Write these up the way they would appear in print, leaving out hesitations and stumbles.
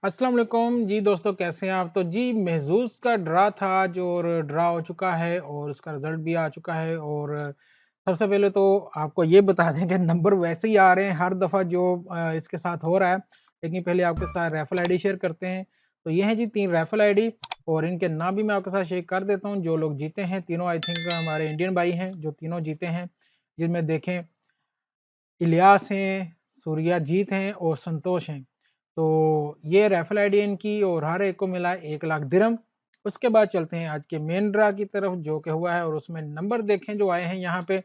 अस्सलाम वालेकुम जी दोस्तों, कैसे हैं आप? तो जी महज़ूज़ का ड्रा था आज और ड्रा हो चुका है और उसका रिज़ल्ट भी आ चुका है। और सबसे पहले तो आपको ये बता दें कि नंबर वैसे ही आ रहे हैं हर दफ़ा जो इसके साथ हो रहा है। लेकिन पहले आपके साथ रैफ़ल आईडी शेयर करते हैं। तो ये हैं जी 3 रैफ़ल आईडी और इनके नाम भी मैं आपके साथ शेयर कर देता हूँ। जो लोग जीते हैं तीनों आई थिंक हमारे इंडियन भाई हैं जो तीनों जीते हैं। जिनमें देखें इलियास हैं, सूर्याजीत हैं और संतोष हैं। तो ये रैफ़ल आईडी इनकी और हर एक को मिला 1 लाख दिरहम। उसके बाद चलते हैं आज के मेन ड्रा की तरफ जो कि हुआ है और उसमें नंबर देखें जो आए हैं यहाँ पे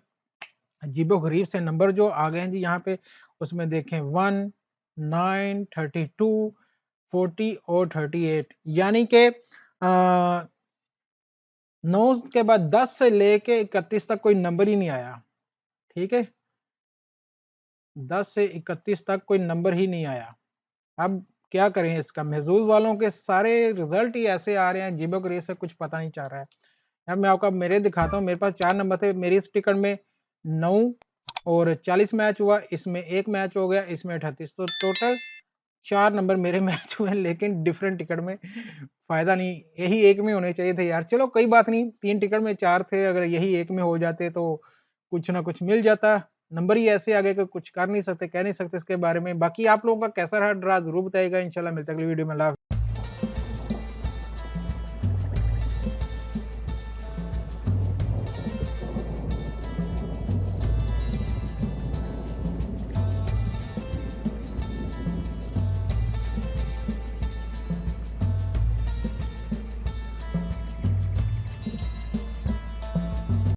अजीबो-गरीब से नंबर जो आ गए हैं जी यहाँ पे। उसमें देखें 1, 9, 32, 40 और 38 यानी कि 9 के बाद 10 से लेके 31 तक कोई नंबर ही नहीं आया। ठीक है? 10 से 31 तक कोई नंबर ही नहीं आया। अब क्या करें इसका? महज़ूज़ वालों के सारे रिज़ल्ट ही ऐसे आ रहे हैं अजीबो-गरीब से, कुछ पता नहीं चल रहा है। अब मैं आपको मेरे दिखाता हूँ, मेरे पास 4 नंबर थे, मेरी इस टिकट में 9 और 40 मैच हुआ, इसमें 1 मैच हो गया, इसमें 38 तो टोटल 4 नंबर मेरे मैच हुए लेकिन डिफरेंट टिकट में। फ़ायदा नहीं, यही एक में होने चाहिए थे यार। चलो कोई बात नहीं, 3 टिकट में 4 थे, अगर यही एक में हो जाते तो कुछ ना कुछ मिल जाता। नंबर ही ऐसे आ गए कि कुछ कर नहीं सकते, कह नहीं सकते इसके बारे में। बाकी आप लोगों का कैसा रहा ड्रा ज़रूर बताइएगा। इंशाल्लाह मिलते हैं अगली वीडियो में। अल्लाह